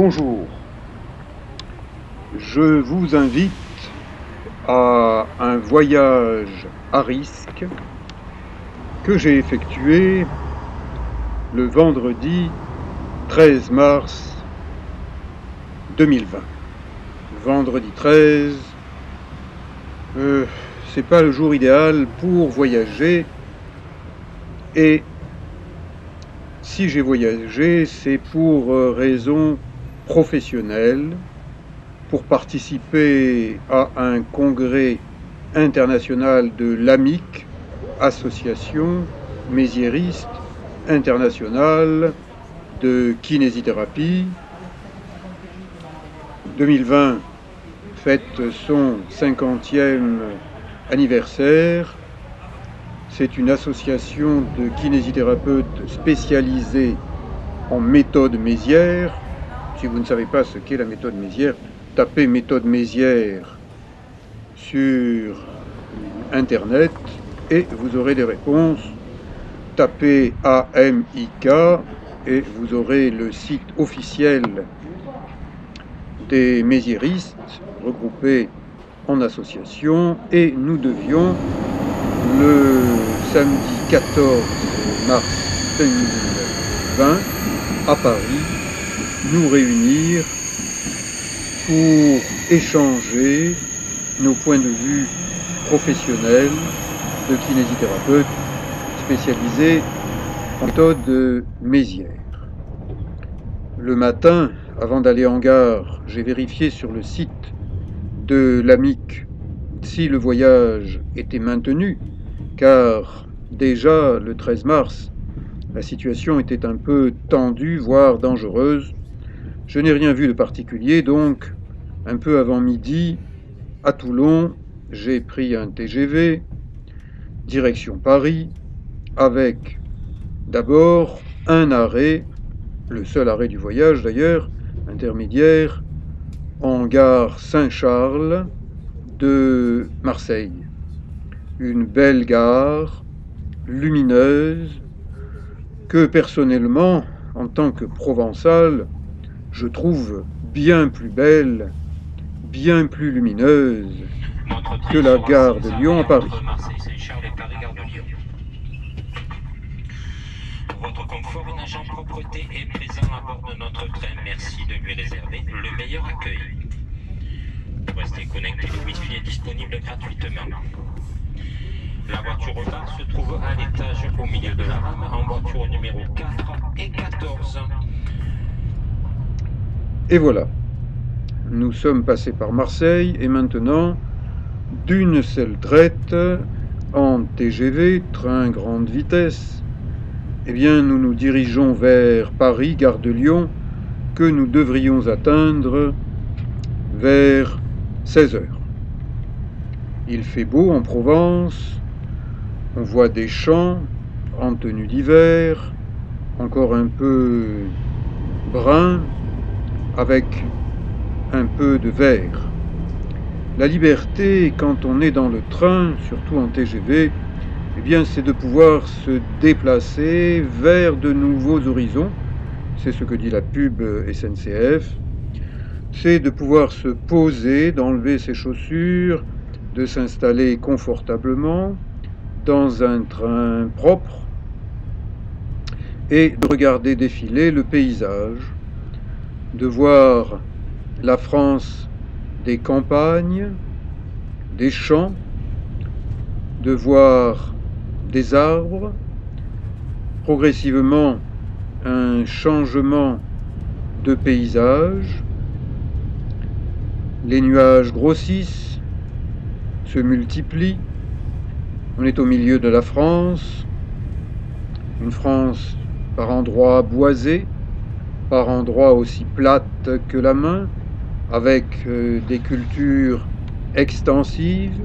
Bonjour, je vous invite à un voyage à risque que j'ai effectué le vendredi 13 mars 2020. Vendredi 13, c'est pas le jour idéal pour voyager, et si j'ai voyagé, c'est pour raisons professionnelles, pour participer à un congrès international de l'AMIC, Association mésiériste internationale de kinésithérapie. 2020 fête son 50e anniversaire. C'est une association de kinésithérapeutes spécialisés en méthode Mézières. Si vous ne savez pas ce qu'est la méthode Mézières, tapez méthode Mézières sur Internet et vous aurez des réponses. Tapez AMIK et vous aurez le site officiel des mésiéristes regroupés en association, et nous devions le samedi 14 mars 2020 à Paris nous réunir pour échanger nos points de vue professionnels de kinésithérapeutes spécialisés en méthode Mézières. Le matin, avant d'aller en gare, j'ai vérifié sur le site de l'AMIC si le voyage était maintenu, car déjà le 13 mars, la situation était un peu tendue, voire dangereuse. Je n'ai rien vu de particulier, donc un peu avant midi, à Toulon, j'ai pris un TGV, direction Paris, avec d'abord un arrêt, le seul arrêt du voyage d'ailleurs, intermédiaire, en gare Saint-Charles de Marseille. Une belle gare, lumineuse, que personnellement, en tant que provençal, je trouve bien plus belle, bien plus lumineuse que la gare de Lyon à Paris. Votre confort, un agent propreté est présent à bord de notre train. Merci de lui réserver le meilleur accueil. Restez connecté, le Wi-Fi est disponible gratuitement. La voiture au bar se trouve à l'étage au milieu de la rame, en voiture numéro 4 et 14. Et voilà, nous sommes passés par Marseille et maintenant, d'une seule traite, en TGV, train grande vitesse, eh bien, nous nous dirigeons vers Paris, gare de Lyon, que nous devrions atteindre vers 16 heures. Il fait beau en Provence, on voit des champs en tenue d'hiver, encore un peu brun, avec un peu de vert. La liberté, quand on est dans le train, surtout en TGV, eh bien, c'est de pouvoir se déplacer vers de nouveaux horizons. C'est ce que dit la pub SNCF. C'est de pouvoir se poser, d'enlever ses chaussures, de s'installer confortablement dans un train propre et de regarder défiler le paysage, de voir la France des campagnes, des champs, de voir des arbres, progressivement un changement de paysage, les nuages grossissent, se multiplient, on est au milieu de la France, une France par endroits boisée, par endroits aussi plate que la main, avec des cultures extensives.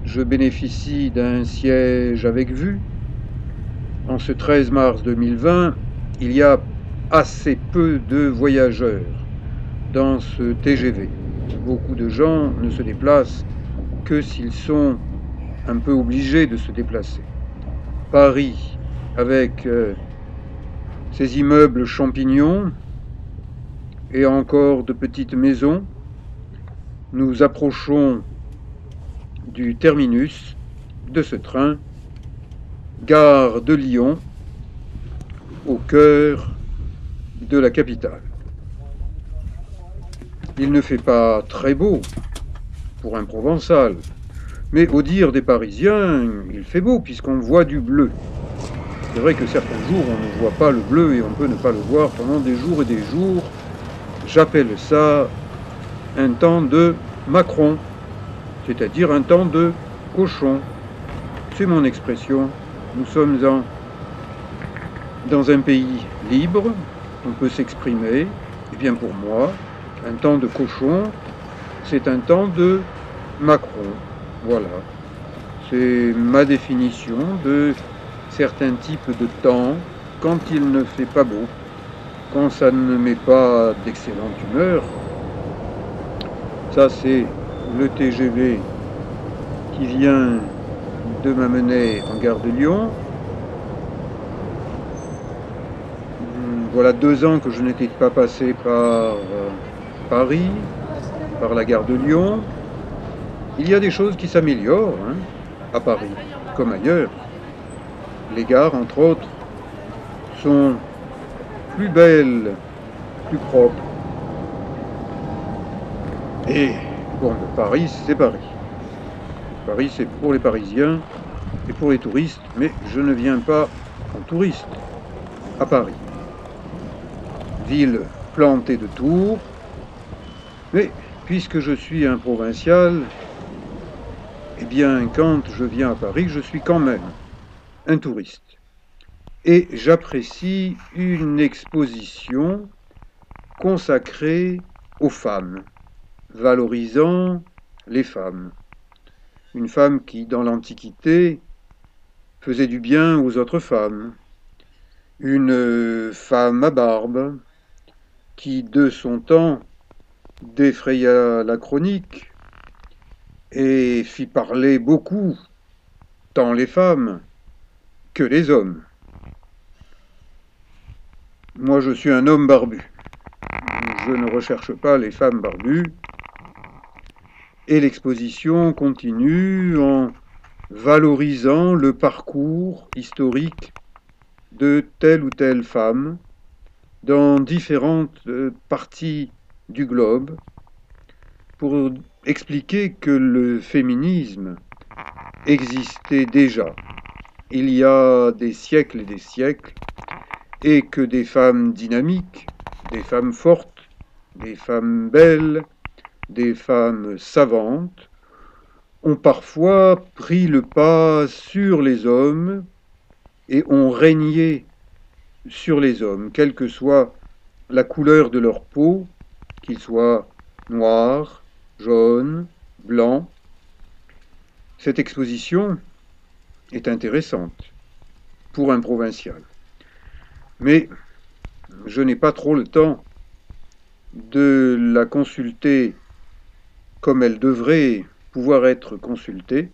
Je bénéficie d'un siège avec vue. En ce 13 mars 2020, il y a assez peu de voyageurs dans ce TGV. Beaucoup de gens ne se déplacent que s'ils sont un peu obligés de se déplacer. Paris, avec ses immeubles champignons, et encore de petites maisons. Nous approchons du terminus de ce train, gare de Lyon, au cœur de la capitale. Il ne fait pas très beau pour un Provençal, mais au dire des Parisiens, il fait beau puisqu'on voit du bleu. C'est vrai que certains jours, on ne voit pas le bleu et on peut ne pas le voir pendant des jours et des jours. J'appelle ça un temps de Macron, c'est-à-dire un temps de cochon. C'est mon expression. Nous sommes dans un pays libre, on peut s'exprimer. Et bien pour moi, un temps de cochon, c'est un temps de Macron. Voilà. C'est ma définition de certains types de temps quand il ne fait pas beau, quand ça ne met pas d'excellente humeur. Ça, c'est le TGV qui vient de m'amener en gare de Lyon. Voilà 2 ans que je n'étais pas passé par Paris, par la gare de Lyon. Il y a des choses qui s'améliorent à Paris, comme ailleurs. Les gares, entre autres, sont plus belles, plus propres. Et bon, Paris, c'est Paris. Paris, c'est pour les Parisiens et pour les touristes, mais je ne viens pas en touriste à Paris. Ville plantée de tours, mais puisque je suis un provincial, eh bien, quand je viens à Paris, je suis quand même un touriste. Et j'apprécie une exposition consacrée aux femmes, valorisant les femmes. Une femme qui, dans l'Antiquité, faisait du bien aux autres femmes. Une femme à barbe, qui, de son temps, défraya la chronique et fit parler beaucoup, tant les femmes que les hommes. Moi, je suis un homme barbu. Je ne recherche pas les femmes barbues. Et l'exposition continue en valorisant le parcours historique de telle ou telle femme dans différentes parties du globe pour expliquer que le féminisme existait déjà il y a des siècles et des siècles et que des femmes dynamiques, des femmes fortes, des femmes belles, des femmes savantes ont parfois pris le pas sur les hommes et ont régné sur les hommes, quelle que soit la couleur de leur peau, qu'ils soient noirs, jaunes, blancs. Cette exposition est intéressante pour un provincial. Mais je n'ai pas trop le temps de la consulter comme elle devrait pouvoir être consultée,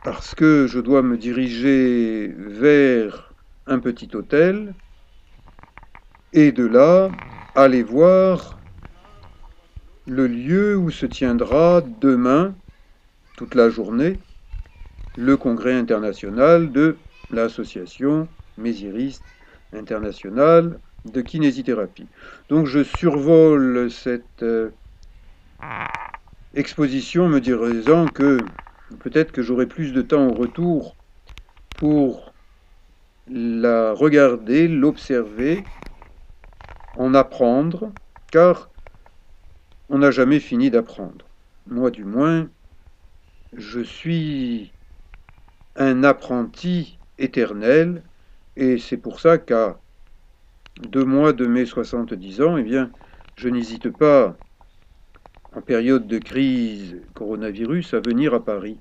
parce que je dois me diriger vers un petit hôtel et de là aller voir le lieu où se tiendra demain, toute la journée, le congrès international de l'association Mésiériste internationale de kinésithérapie. Donc je survole cette exposition me disant que peut-être que j'aurai plus de temps au retour pour la regarder, l'observer, en apprendre, car on n'a jamais fini d'apprendre. Moi du moins, je suis un apprenti éternel, et c'est pour ça qu'à 2 mois de mes 70 ans, eh bien, je n'hésite pas, en période de crise coronavirus, à venir à Paris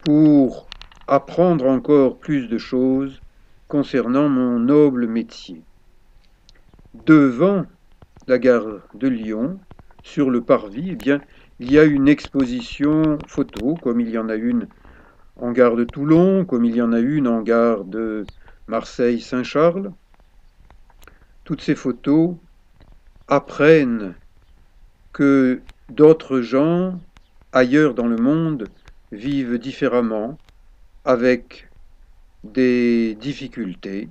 pour apprendre encore plus de choses concernant mon noble métier. Devant la gare de Lyon, sur le parvis, eh bien, il y a une exposition photo, comme il y en a une en gare de Toulon, comme il y en a une en gare de Marseille-Saint-Charles. Toutes ces photos apprennent que d'autres gens, ailleurs dans le monde, vivent différemment, avec des difficultés.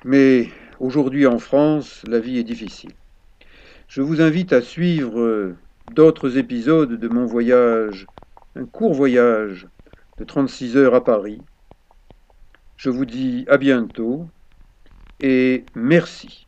Mais aujourd'hui en France, la vie est difficile. Je vous invite à suivre d'autres épisodes de mon voyage, un court voyage de 36 heures à Paris. Je vous dis à bientôt et merci.